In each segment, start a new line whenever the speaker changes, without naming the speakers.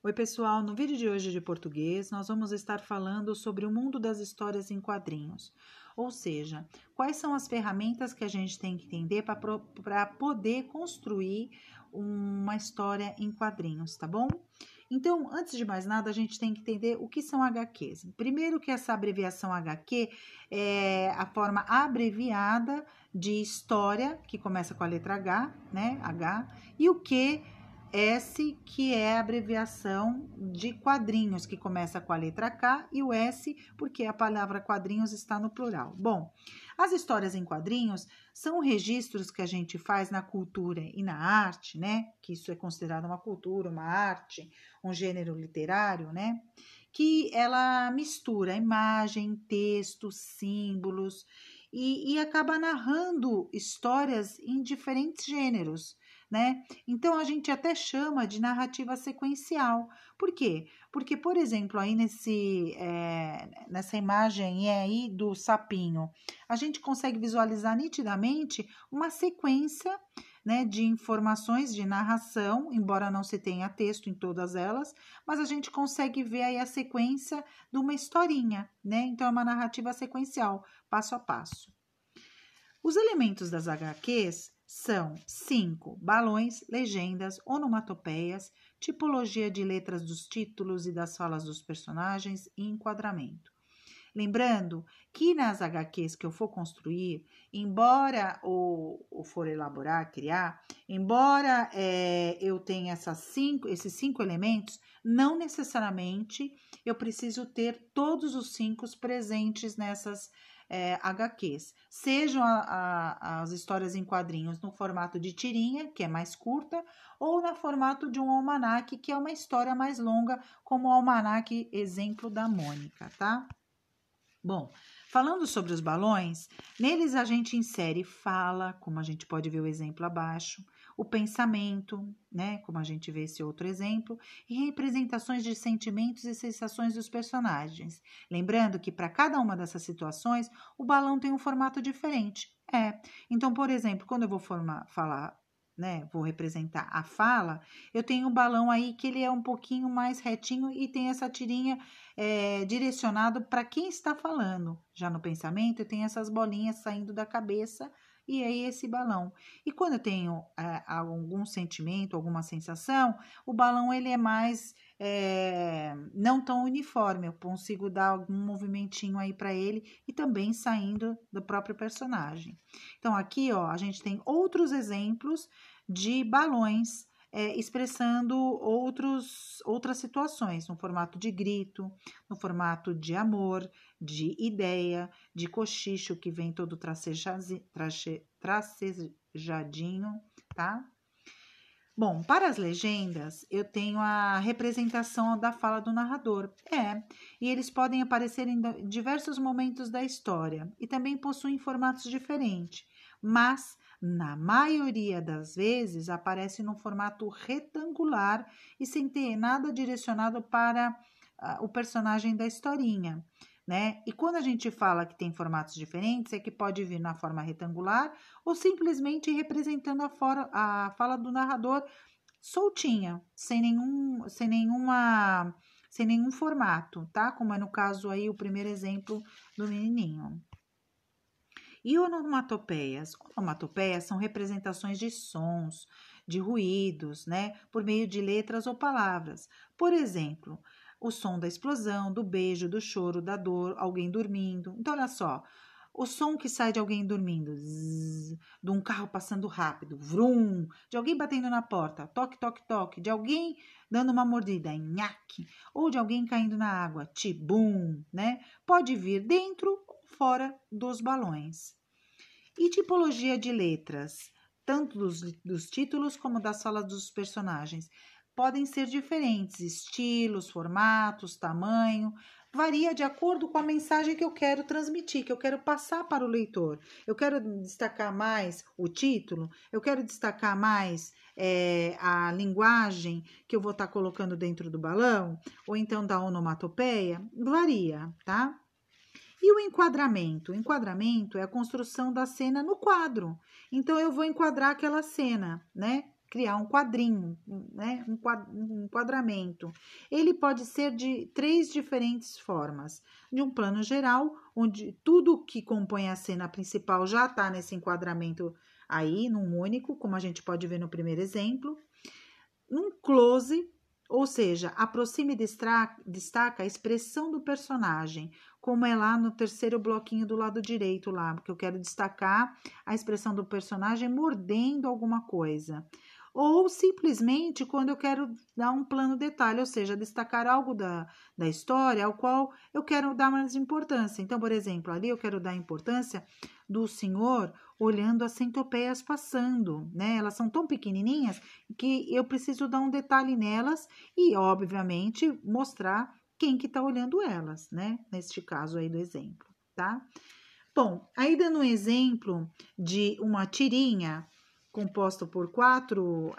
Oi, pessoal! No vídeo de hoje de português, nós vamos estar falando sobre o mundo das histórias em quadrinhos. Ou seja, quais são as ferramentas que a gente tem que entender para poder construir uma história em quadrinhos, tá bom? Então, antes de mais nada, a gente tem que entender o que são HQs. Primeiro que essa abreviação HQ é a forma abreviada de história, que começa com a letra H, né? H, e o que S, que é a abreviação de quadrinhos, que começa com a letra K, e o S, porque a palavra quadrinhos está no plural. Bom, as histórias em quadrinhos são registros que a gente faz na cultura e na arte, né? Que isso é considerado uma cultura, uma arte, um gênero literário, né? Que ela mistura imagem, texto, símbolos e acaba narrando histórias em diferentes gêneros, né? Então a gente até chama de narrativa sequencial. Por quê? Porque, por exemplo, aí nessa imagem aí do sapinho, a gente consegue visualizar nitidamente uma sequência, né, de informações de narração, embora não se tenha texto em todas elas, mas a gente consegue ver aí a sequência de uma historinha, né? Então é uma narrativa sequencial, passo a passo. Os elementos das HQs são 5 balões, legendas, onomatopeias, tipologia de letras dos títulos e das falas dos personagens e enquadramento. Lembrando que nas HQs que eu for construir, embora ou for elaborar, criar, embora eu tenha esses cinco elementos, não necessariamente eu preciso ter todos os 5 presentes nessas HQs. Sejam as histórias em quadrinhos no formato de tirinha, que é mais curta, ou no formato de um almanaque, que é uma história mais longa, como o almanaque exemplo da Mônica, tá? Bom, falando sobre os balões, neles a gente insere fala, como a gente pode ver o exemplo abaixo, o pensamento, né, como a gente vê esse outro exemplo, e representações de sentimentos e sensações dos personagens. Lembrando que para cada uma dessas situações, o balão tem um formato diferente. Então, por exemplo, quando eu vou falar, né, vou representar a fala, eu tenho um balão aí que ele é um pouquinho mais retinho e tem essa tirinha direcionado para quem está falando. Já no pensamento, eu tenho essas bolinhas saindo da cabeça e aí esse balão. E quando eu tenho algum sentimento, alguma sensação, o balão ele é mais não tão uniforme. Eu consigo dar algum movimentinho aí para ele e também saindo do próprio personagem. Então aqui, ó, a gente tem outros exemplos de balões expressando outras situações, no formato de grito, no formato de amor, de ideia, de cochicho, que vem todo tracejadinho, tá? Bom, para as legendas, eu tenho a representação da fala do narrador. E eles podem aparecer em diversos momentos da história e também possuem formatos diferentes, mas na maioria das vezes aparece no formato retangular e sem ter nada direcionado para o personagem da historinha, né? E quando a gente fala que tem formatos diferentes, é que pode vir na forma retangular ou simplesmente representando a fala do narrador soltinha, sem nenhum formato, tá? Como é no caso aí o primeiro exemplo do menininho. E onomatopeias? Onomatopeias são representações de sons, de ruídos, né? Por meio de letras ou palavras. Por exemplo, o som da explosão, do beijo, do choro, da dor, alguém dormindo. Então, olha só, o som que sai de alguém dormindo, zzz, de um carro passando rápido, vrum, de alguém batendo na porta, toque, toque, toque, de alguém dando uma mordida, nhaque, ou de alguém caindo na água, tibum, né? Pode vir dentro ou fora dos balões. E tipologia de letras, tanto dos títulos como das falas dos personagens, podem ser diferentes, estilos, formatos, tamanho, varia de acordo com a mensagem que eu quero transmitir, que eu quero passar para o leitor. Eu quero destacar mais o título, eu quero destacar mais a linguagem que eu vou estar colocando dentro do balão, ou então da onomatopeia, varia, tá? E o enquadramento? O enquadramento é a construção da cena no quadro. Então, eu vou enquadrar aquela cena, né? criar um quadrinho, né? Um enquadramento. Ele pode ser de 3 diferentes formas. De um plano geral, onde tudo que compõe a cena principal já está nesse enquadramento aí, num único, como a gente pode ver no primeiro exemplo. Um close, ou seja, aproxima e destaca a expressão do personagem, como é lá no terceiro bloquinho do lado direito lá, porque eu quero destacar a expressão do personagem mordendo alguma coisa. Ou simplesmente quando eu quero dar um plano detalhe, ou seja, destacar algo da história ao qual eu quero dar mais importância. Então, por exemplo, ali eu quero dar importância do senhor olhando as centopeias passando, né? Elas são tão pequenininhas que eu preciso dar um detalhe nelas e, obviamente, mostrar quem que tá olhando elas, né? Neste caso aí do exemplo, tá? Bom, aí dando um exemplo de uma tirinha composto por quatro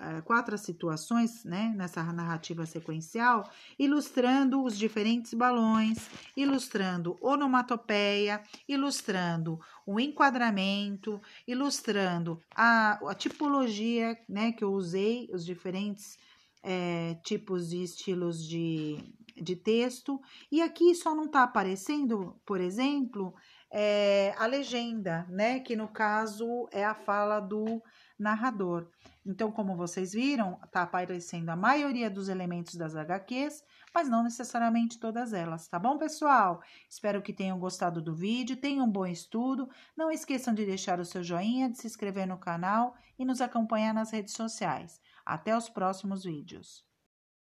situações, né, nessa narrativa sequencial, ilustrando os diferentes balões, ilustrando onomatopeia, ilustrando o enquadramento, ilustrando a tipologia, né, que eu usei, os diferentes tipos de estilos de texto, e aqui só não está aparecendo, por exemplo, a legenda, né, que no caso é a fala do narrador. Então, como vocês viram, está aparecendo a maioria dos elementos das HQs, mas não necessariamente todas elas, tá bom, pessoal? Espero que tenham gostado do vídeo, tenham um bom estudo. Não esqueçam de deixar o seu joinha, de se inscrever no canal e nos acompanhar nas redes sociais. Até os próximos vídeos.